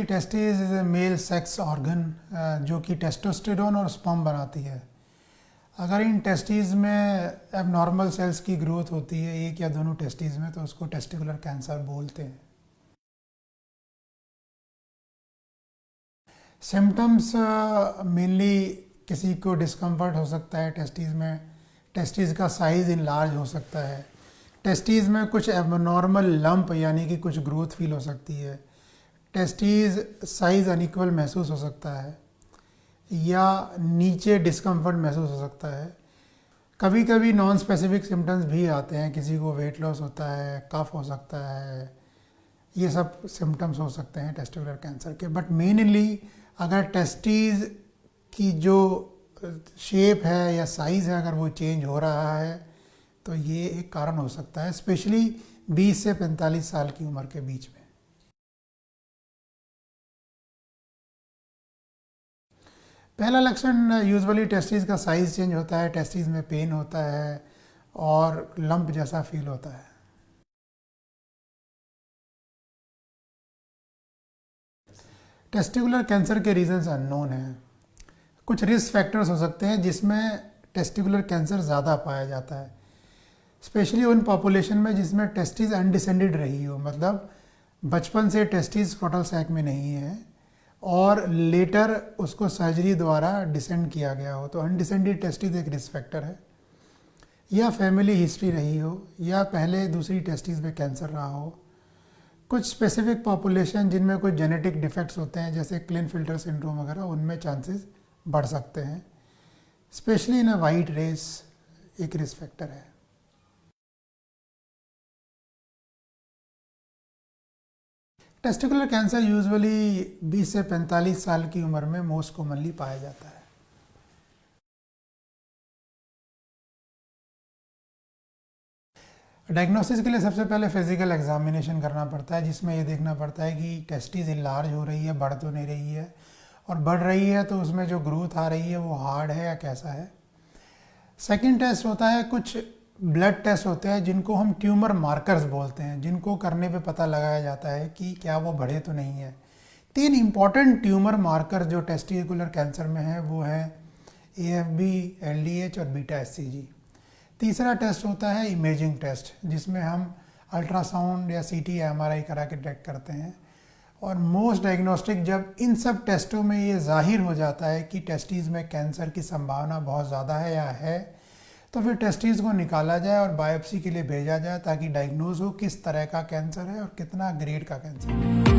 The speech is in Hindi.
Basically testis is a male sex organ जो कि टेस्टोस्टेरोन और स्पर्म बनाती है। अगर इन टेस्टिस में एबनॉर्मल सेल्स की ग्रोथ होती है एक या दोनों टेस्टिस में तो उसको टेस्टिकुलर कैंसर बोलते हैं। सिम्टम्स मेनली किसी को डिस्कम्फर्ट हो सकता है टेस्टिस में, टेस्टिस का साइज़ इनलार्ज हो सकता है, टेस्टिस में कुछ एबनॉर्मल लंप यानी कि कुछ ग्रोथ फील हो सकती है, टेस्टिस साइज़ अनइक्वल महसूस हो सकता है या नीचे डिस्कम्फर्ट महसूस हो सकता है। कभी कभी नॉन स्पेसिफिक सिम्टम्स भी आते हैं, किसी को वेट लॉस होता है, कफ हो सकता है, ये सब सिम्टम्स हो सकते हैं टेस्टिकुलर कैंसर के। बट मेनली अगर टेस्टिस की जो शेप है या साइज़ है अगर वो चेंज हो रहा है तो ये एक कारण हो सकता है, स्पेशली 20 से 45 साल की उम्र के बीच में। पहला लक्षण यूजुअली टेस्टिस का साइज़ चेंज होता है, टेस्टिस में पेन होता है और लंप जैसा फील होता है। टेस्टिकुलर कैंसर के रीजंस अननोन हैं। कुछ रिस्क फैक्टर्स हो सकते हैं जिसमें टेस्टिकुलर कैंसर ज़्यादा पाया जाता है, स्पेशली उन पॉपुलेशन में जिसमें टेस्टिस अनडिसेंडेड रही हो, मतलब बचपन से टेस्टिस स्क्रॉटल सैक में नहीं है और लेटर उसको सर्जरी द्वारा डिसेंड किया गया हो, तो अनडिसेंडेड टेस्टिस एक रिस्क फैक्टर है। या फैमिली हिस्ट्री रही हो या पहले दूसरी टेस्टिस में कैंसर रहा हो। कुछ स्पेसिफिक पॉपुलेशन जिनमें कुछ जेनेटिक डिफेक्ट्स होते हैं जैसे क्लिनफिल्टर सिंड्रोम वगैरह, उनमें चांसेस बढ़ सकते हैं। Specially in a white race एक रिस्क फैक्टर है। टेस्टिकुलर कैंसर यूजुअली 20 से 45 साल की उम्र में मोस्ट कॉमनली पाया जाता है। डायग्नोसिस के लिए सबसे पहले फिजिकल एग्जामिनेशन करना पड़ता है जिसमें ये देखना पड़ता है कि टेस्टिस इनलार्ज हो रही है, बढ़ तो नहीं रही है, और बढ़ रही है तो उसमें जो ग्रोथ आ रही है वो हार्ड है या कैसा है। सेकंड टेस्ट होता है, कुछ ब्लड टेस्ट होते हैं जिनको हम ट्यूमर मार्कर्स बोलते हैं, जिनको करने पे पता लगाया जाता है कि क्या वो बढ़े तो नहीं है। 3 इंपॉर्टेंट ट्यूमर मार्कर जो टेस्टिकुलर कैंसर में है वो है AFB, LDH और बीटा HCG। तीसरा टेस्ट होता है इमेजिंग टेस्ट जिसमें हम अल्ट्रासाउंड या CT या MRI करा के डिटेक्ट करते हैं। और मोस्ट डायग्नोस्टिक जब इन सब टेस्टों में ये जाहिर हो जाता है कि टेस्टिस में कैंसर की संभावना बहुत ज़्यादा है या है, तो फिर टेस्टिस को निकाला जाए और बायोप्सी के लिए भेजा जाए ताकि डायग्नोज हो किस तरह का कैंसर है और कितना ग्रेड का कैंसर है।